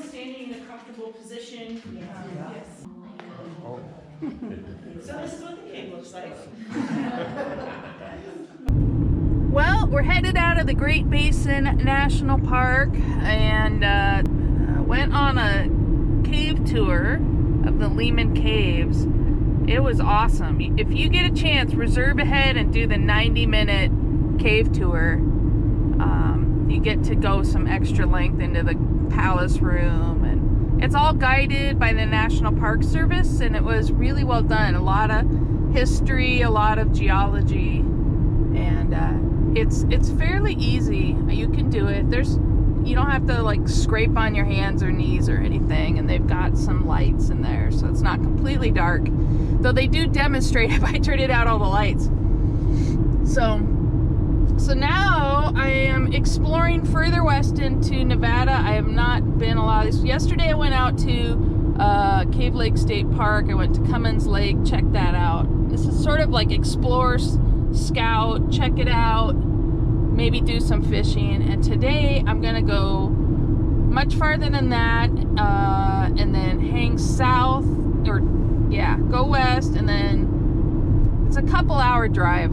standing in a comfortable position. Yes. Oh. So this is what the cave looks like. Well, we're headed out of the Great Basin National Park and went on a cave tour of the Lehman Caves. It was awesome. If you get a chance, reserve ahead and do the 90-minute cave tour. You get to go some extra length into the palace room, and it's all guided by the National Park Service, and it was really well done. A lot of history, a lot of geology, and it's fairly easy. You can do it. You don't have to like scrape on your hands or knees or anything, and they've got some lights in there, so it's not completely dark. Though they do demonstrate if I turn it out all the lights. So now I am exploring further west into Nevada. I have not been a lot of this. Yesterday I went out to Cave Lake State Park. I went to Cummins Lake, check that out. This is sort of like explore, scout, check it out, maybe do some fishing. And today I'm gonna go much farther than that, and then hang south, go west, and then it's a couple hour drive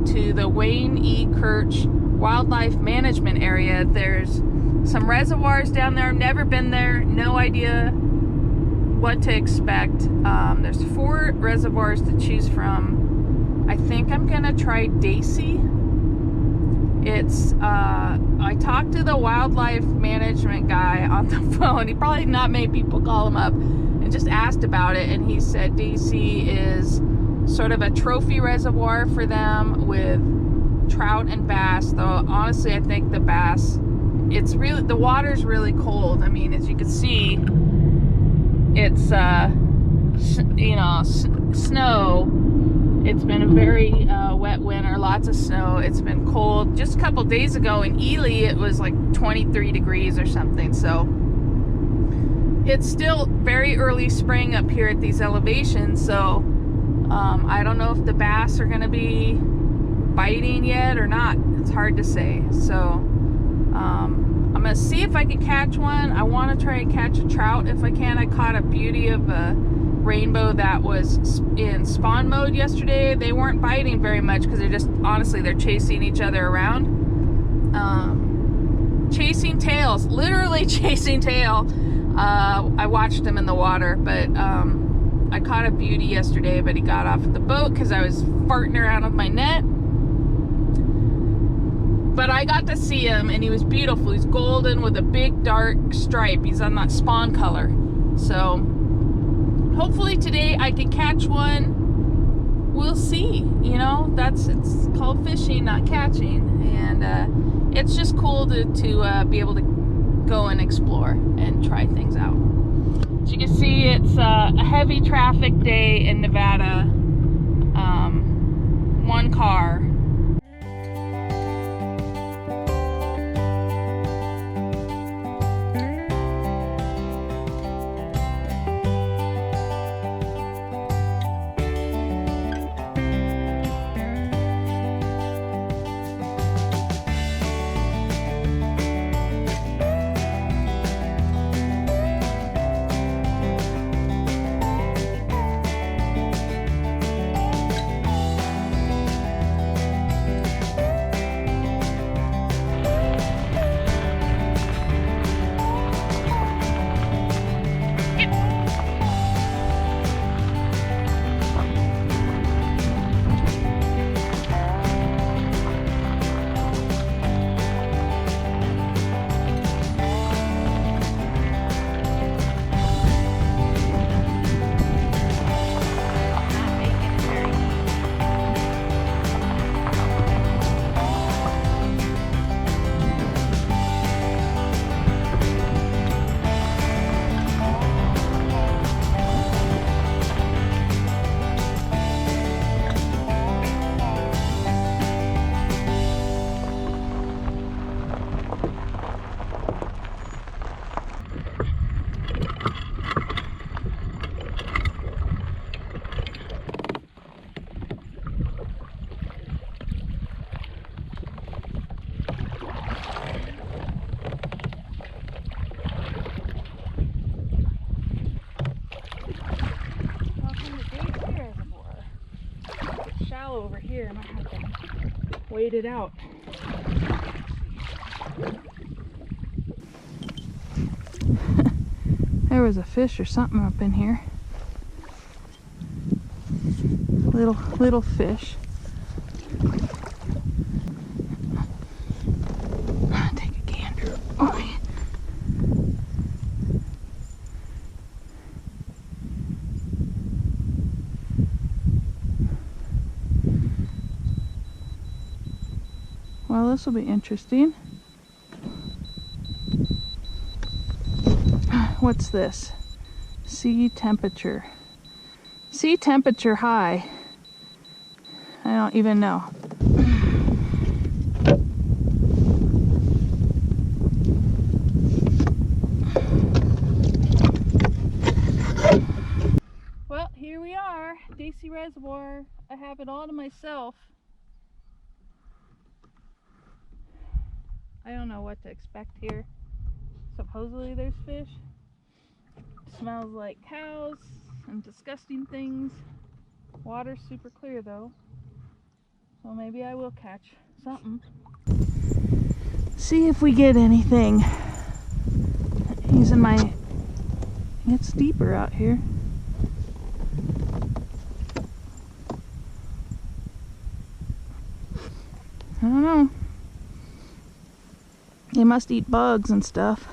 to the Wayne E. Kirch Wildlife Management Area. There's some reservoirs down there. I've never been there, no idea what to expect. There's 4 reservoirs to choose from. I think I'm gonna try Daisy. I talked to the wildlife management guy on the phone. He probably not many people call him up, and just asked about it, and he said Daisy is sort of a trophy reservoir for them with trout and bass. Though honestly I think the bass, the water's really cold. I mean, as you can see, it's snow. It's been a very wet winter, lots of snow. It's been cold. Just a couple days ago in Ely it was like 23 degrees or something, so it's still very early spring up here at these elevations. So I don't know if the bass are gonna be biting yet or not. It's hard to say. So I'm gonna see if I can catch one. I want to try and catch a trout if I can. I caught a beauty of a rainbow that was in spawn mode yesterday. They weren't biting very much because they're chasing each other around. Chasing tails, literally chasing tail. I watched them in the water, but I caught a beauty yesterday, but he got off the boat because I was farting around with my net. But I got to see him, and he was beautiful. He's golden with a big dark stripe. He's on that spawn color. So hopefully today I can catch one. We'll see. You know, it's called fishing, not catching, and it's just cool to be able to go and explore and try things out. As you can see, it's a heavy traffic day in Nevada. 1 car. here. I might have to wait it out. There was a fish or something up in here. Little fish. Take a gander. Oh, yeah. Well, this will be interesting. What's this? Sea temperature. Sea temperature high. I don't even know. Well, here we are, Basin Reservoir. I have it all to myself. I don't know what to expect here. Supposedly there's fish. Smells like cows and disgusting things. Water's super clear though. So maybe I will catch something. See if we get anything. Using my... It's deeper out here. I don't know. They must eat bugs and stuff.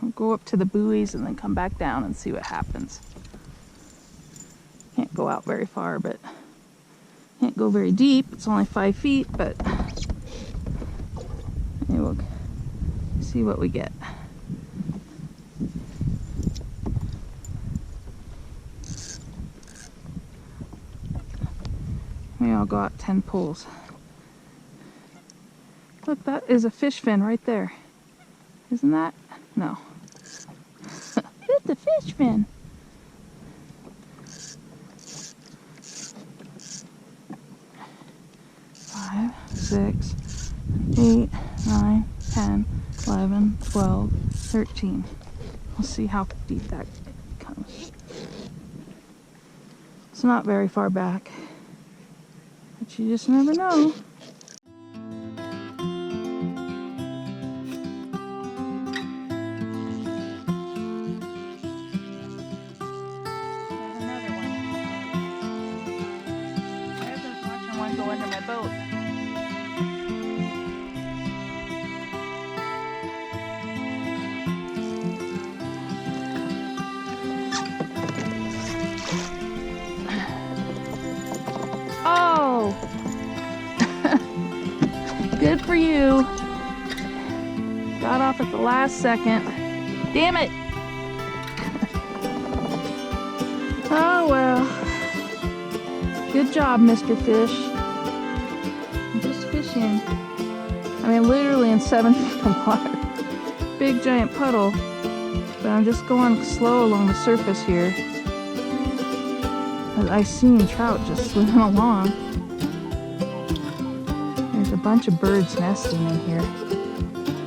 I'll go up to the buoys and then come back down and see what happens. Can't go out very far, but can't go very deep. It's only 5 feet, but we'll see what we get. Maybe I'll go out 10 pulls. Look, that is a fish fin right there. Isn't that? No. It's a fish fin. Five, 6, 8, 9, 10, 11, 12, 13. We'll see how deep that comes. It's not very far back, but you just never know. Go under my boat. Oh! Good for you. Got off at the last second. Damn it! Oh well. Good job, Mr. Fish. Fishing. I mean, literally in 7 feet of water. Big giant puddle. But I'm just going slow along the surface here. I've seen trout just swimming along. There's a bunch of birds nesting in here.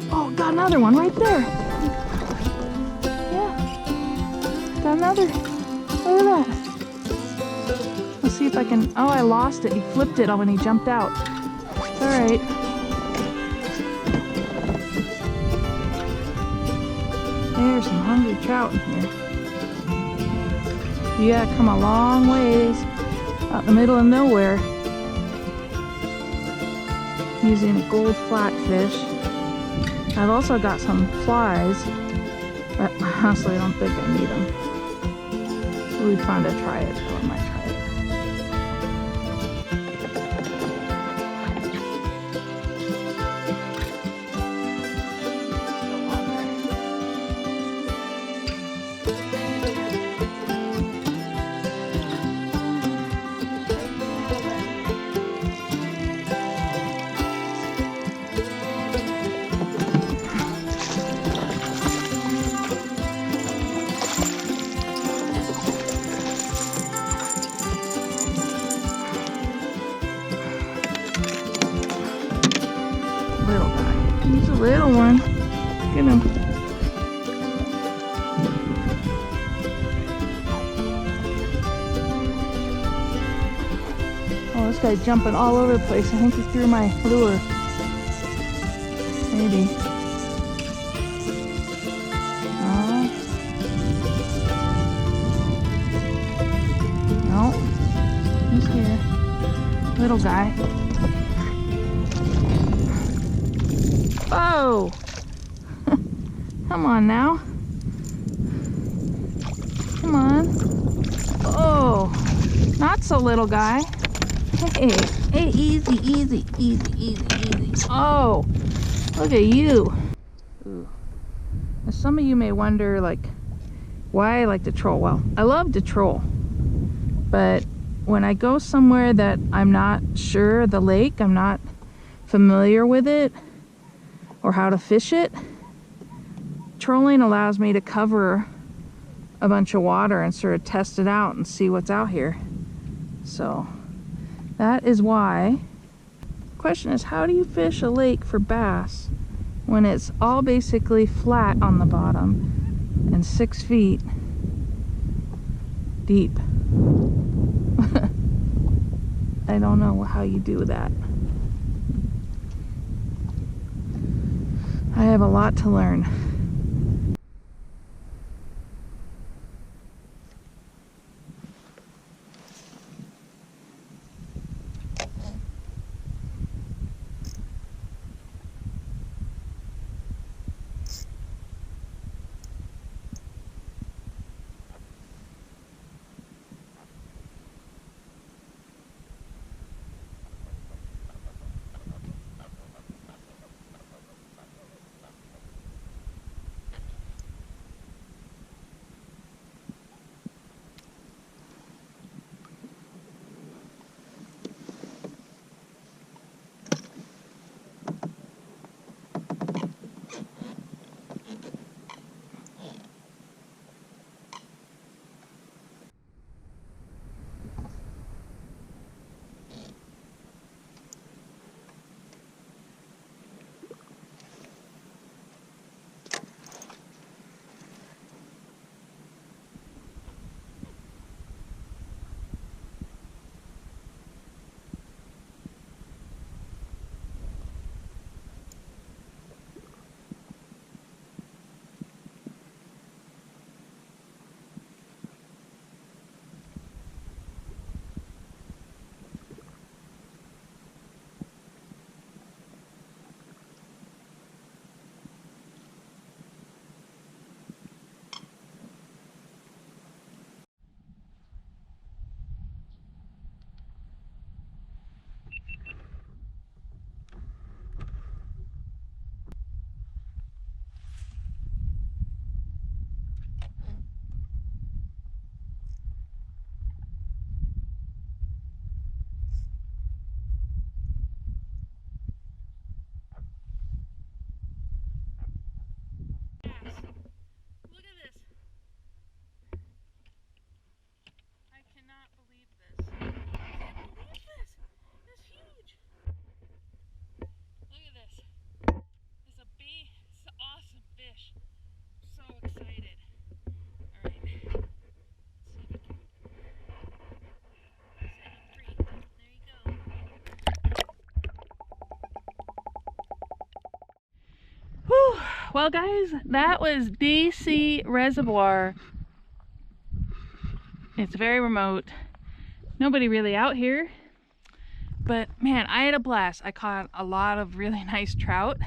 Oh, got another one right there. Yeah. Got another. Look at that. Let's see if I can. Oh, I lost it. He flipped it when he jumped out. Alright. There's some hungry trout in here. You gotta come a long ways out in the middle of nowhere using a gold flatfish. I've also got some flies, but honestly I don't think I need them. It would be fun to try it, so I might try it. Little guy. He's a little one. Look at him. guy's jumping all over the place. I think he threw my lure. Maybe. Oh. No. He's here. Little guy. Oh! Come on now. Come on. Oh! Not so little guy. Hey, hey, easy, easy, easy, easy, easy. Oh! Look at you. Ooh. Now, some of you may wonder, like, why I like to troll. Well, I love to troll. But when I go somewhere that I'm not sure, the lake, I'm not familiar with it, or how to fish it, trolling allows me to cover a bunch of water and sort of test it out and see what's out here. So that is why. The question is, how do you fish a lake for bass when it's all basically flat on the bottom and 6 feet deep? I don't know how you do that. I have a lot to learn. Well, guys, that was DC Reservoir. It's very remote. Nobody really out here. But man, I had a blast. I caught a lot of really nice trout.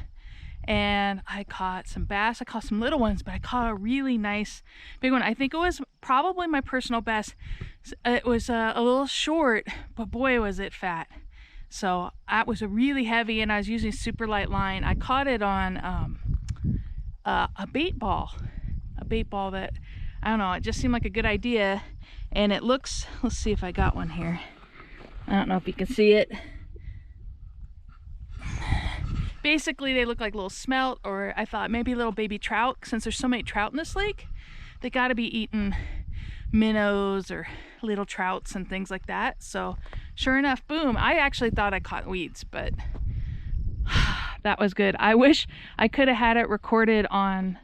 And I caught some bass. I caught some little ones, but I caught a really nice big one. I think it was probably my personal best. It was a little short, but boy, was it fat. So that was a really heavy, and I was using super light line. I caught it on a bait ball that, I don't know, it just seemed like a good idea. And it looks, let's see if I got one here. I don't know if you can see it. Basically, they look like little smelt, or I thought maybe little baby trout. Since there's so many trout in this lake, they got to be eating minnows or little trouts and things like that. So sure enough, boom, I actually thought I caught weeds, but that was good. I wish I could have had it recorded on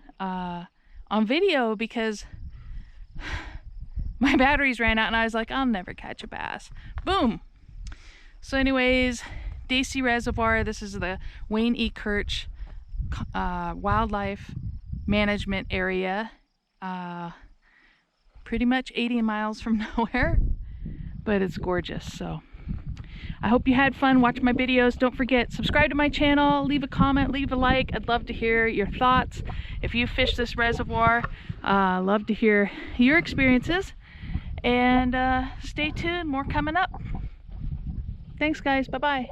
video, because my batteries ran out and I was like, I'll never catch a bass. Boom. So anyways, Daisy Reservoir, this is the Wayne E. Kirch wildlife management area. Pretty much 80 miles from nowhere, but it's gorgeous. So I hope you had fun watching my videos. Don't forget, subscribe to my channel, leave a comment, leave a like. I'd love to hear your thoughts. If you fish this reservoir, love to hear your experiences. And stay tuned, more coming up. Thanks guys, bye-bye.